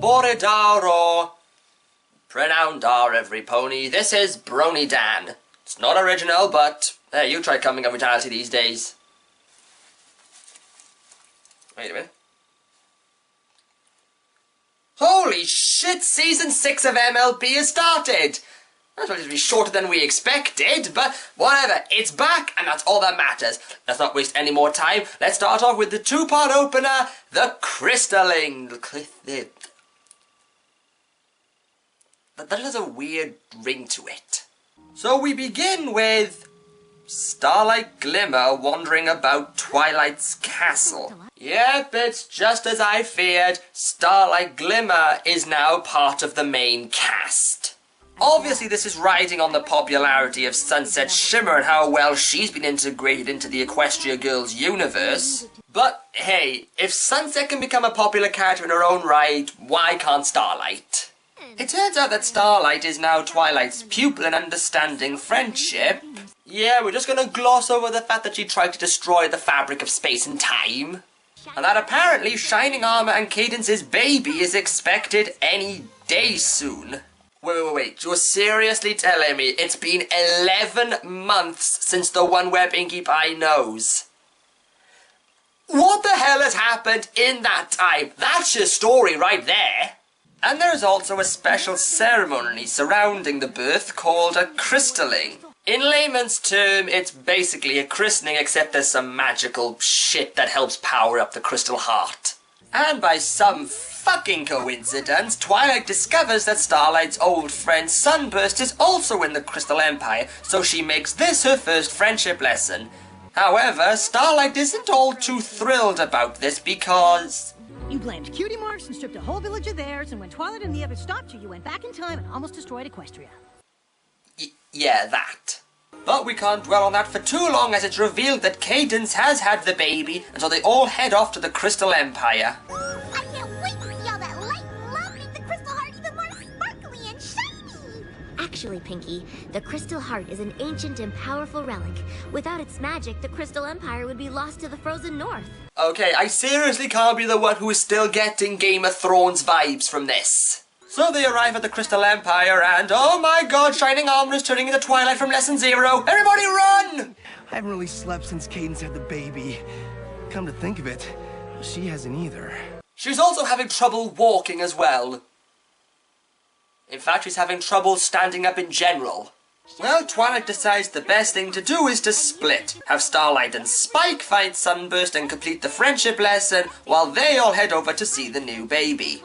Boridaro. Pronoun dar every pony. This is BronyDan. It's not original, but hey, you try coming up with reality these days. Wait a minute. Holy shit, Season 6 of MLB has started! That's going to be shorter than we expected, but whatever, it's back, and that's all that matters. Let's not waste any more time. Let's start off with the two-part opener, the Chrystalling. That has a weird ring to it. So we begin with Starlight Glimmer wandering about Twilight's castle. Yep, it's just as I feared. Starlight Glimmer is now part of the main cast. Obviously this is riding on the popularity of Sunset Shimmer and how well she's been integrated into the Equestria Girls universe. But hey, if Sunset can become a popular character in her own right, why can't Starlight? It turns out that Starlight is now Twilight's pupil in understanding friendship. Yeah, we're just gonna gloss over the fact that she tried to destroy the fabric of space and time. And that apparently Shining Armor and Cadence's baby is expected any day soon. Wait, you're seriously telling me it's been 11 months since the one where Pinkie Pie knows? What the hell has happened in that time? That's your story right there. And there's also a special ceremony surrounding the birth called a Chrystalling. In layman's term, it's basically a christening, except there's some magical shit that helps power up the crystal heart. And by some fucking coincidence, Twilight discovers that Starlight's old friend Sunburst is also in the Crystal Empire, so she makes this her first friendship lesson. However, Starlight isn't all too thrilled about this because... You blamed cutie marks and stripped a whole village of theirs, and when Twilight and the others stopped you, you went back in time and almost destroyed Equestria. Yeah, that. But we can't dwell on that for too long, as it's revealed that Cadence has had the baby, and so they all head off to the Crystal Empire. I can't wait to see all that light and love make the crystal heart even more sparkly and shiny! Actually, Pinkie, the Crystal Heart is an ancient and powerful relic. Without its magic, the Crystal Empire would be lost to the frozen north. Okay, I seriously can't be the one who is still getting Game of Thrones vibes from this. So they arrive at the Crystal Empire and, oh my god, Shining Armor is turning into Twilight from Lesson 0. Everybody run! I haven't really slept since Cadence had the baby. Come to think of it, she hasn't either. She's also having trouble walking as well. In fact, she's having trouble standing up in general. Well, Twilight decides the best thing to do is to split. Have Starlight and Spike fight Sunburst and complete the friendship lesson, while they all head over to see the new baby.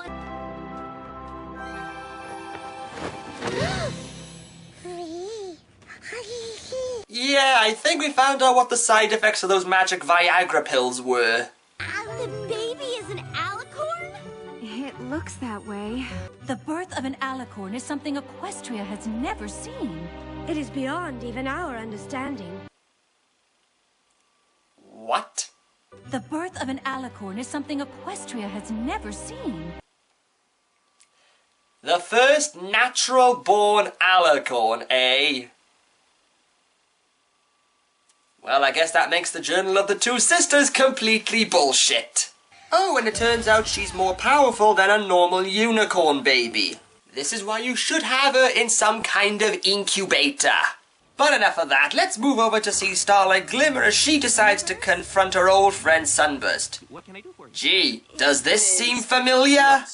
Yeah, I think we found out what the side effects of those magic Viagra pills were. The baby is an alicorn? It looks that way. The birth of an alicorn is something Equestria has never seen. It is beyond even our understanding. What? The birth of an alicorn is something Equestria has never seen. The first natural-born alicorn, eh? Well, I guess that makes the Journal of the Two Sisters completely bullshit. Oh, and it turns out she's more powerful than a normal unicorn baby. This is why you should have her in some kind of incubator. But enough of that, let's move over to see Starlight Glimmer as she decides to confront her old friend Sunburst. Gee, does this seem familiar?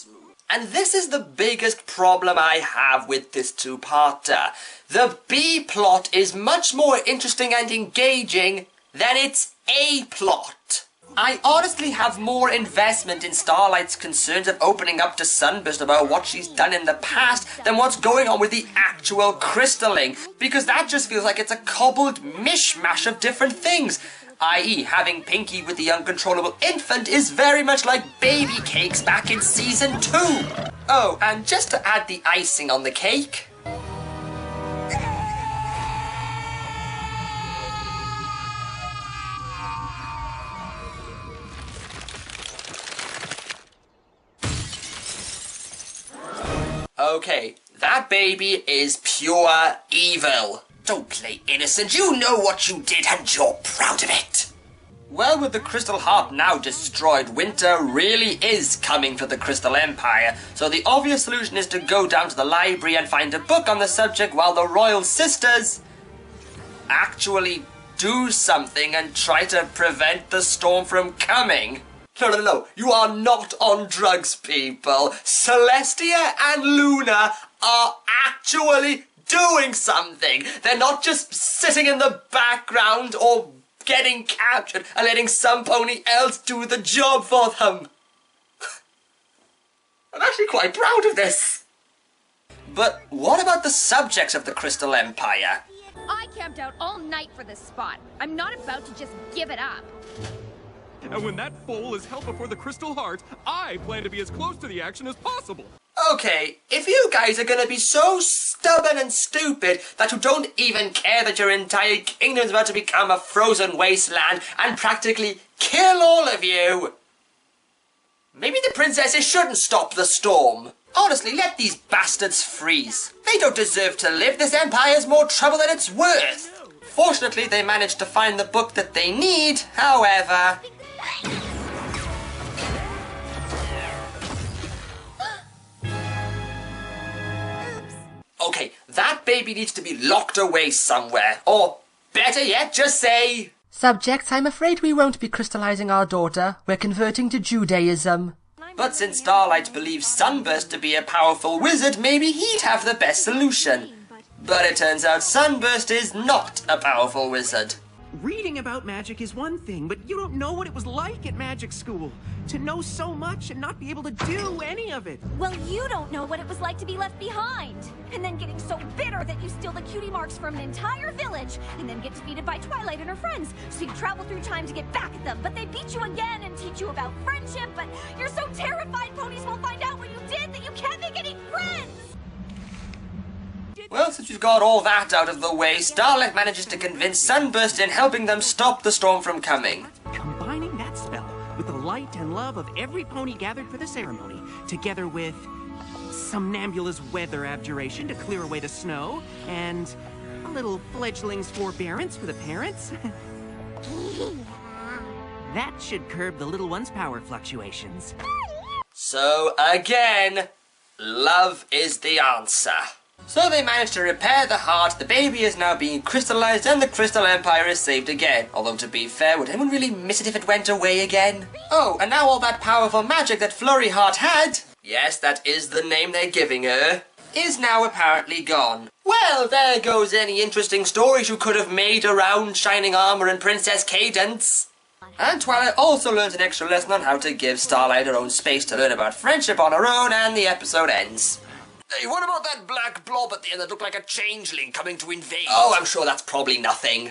And this is the biggest problem I have with this two-parter. The B-plot is much more interesting and engaging than its A-plot. I honestly have more investment in Starlight's concerns of opening up to Sunburst about what she's done in the past than what's going on with the actual Chrystalling, because that just feels like it's a cobbled mishmash of different things. I.e., having Pinkie with the uncontrollable infant is very much like baby cakes back in Season 2. Oh, and just to add the icing on the cake... Okay, that baby is pure evil. Don't play innocent, you know what you did and you're proud of it. Well, with the Crystal Heart now destroyed, winter really is coming for the Crystal Empire, so the obvious solution is to go down to the library and find a book on the subject while the royal sisters actually do something and try to prevent the storm from coming. No, you are not on drugs, people. Celestia and Luna are actually doing something. They're not just sitting in the background or getting captured and letting some pony else do the job for them. I'm actually quite proud of this. But what about the subjects of the Crystal Empire? I camped out all night for this spot. I'm not about to just give it up. And when that foal is held before the Crystal Heart, I plan to be as close to the action as possible. Okay, if you guys are gonna be so stubborn and stupid that you don't even care that your entire kingdom's about to become a frozen wasteland and practically kill all of you, maybe the princesses shouldn't stop the storm. Honestly, let these bastards freeze. They don't deserve to live. This empire's more trouble than it's worth. Fortunately, they managed to find the book that they need, however. Okay, that baby needs to be locked away somewhere. Or, better yet, just say... Subjects, I'm afraid we won't be crystallizing our daughter. We're converting to Judaism. But since Starlight believes Sunburst to be a powerful wizard, maybe he'd have the best solution. But it turns out Sunburst is not a powerful wizard. Reading about magic is one thing, but you don't know what it was like at magic school. To know so much and not be able to do any of it. Well, you don't know what it was like to be left behind. And then getting so bitter that you steal the cutie marks from an entire village. And then get defeated by Twilight and her friends. So you travel through time to get back at them. But they beat you again and teach you about friendship. But you're so terrified ponies will find out what you did that you can't make any friends. Well, since we've got all that out of the way, Starlight manages to convince Sunburst in helping them stop the storm from coming. Combining that spell with the light and love of every pony gathered for the ceremony, together with Somnambula's weather abjuration to clear away the snow, and a little fledgling's forbearance for the parents. That should curb the little one's power fluctuations. So, again, love is the answer. So they managed to repair the heart, the baby is now being crystallized, and the Crystal Empire is saved again. Although, to be fair, would anyone really miss it if it went away again? Oh, and now all that powerful magic that Flurry Heart had, yes, that is the name they're giving her, is now apparently gone. Well, there goes any interesting stories you could have made around Shining Armor and Princess Cadence. And Twilight also learns an extra lesson on how to give Starlight her own space to learn about friendship on her own, and the episode ends. Hey, what about that black blob at the end that looked like a changeling coming to invade? Oh, I'm sure that's probably nothing.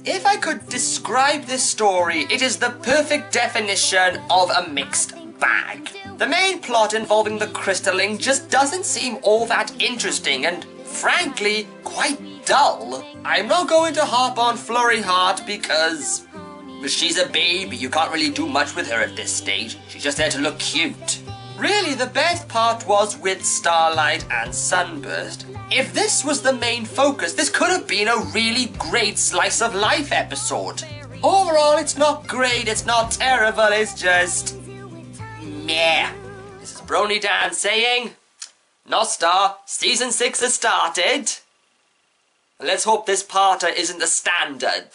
If I could describe this story, it is the perfect definition of a mixed bag. The main plot involving the Chrystalling just doesn't seem all that interesting and, frankly, quite dull. I'm not going to harp on Flurry Heart because she's a baby. You can't really do much with her at this stage. She's just there to look cute. Really, the best part was with Starlight and Sunburst. If this was the main focus, this could have been a really great slice of life episode. Overall, it's not great, it's not terrible, it's just meh. This is BronyDan saying, Nostar, Season 6 has started. Let's hope this parter isn't the standard.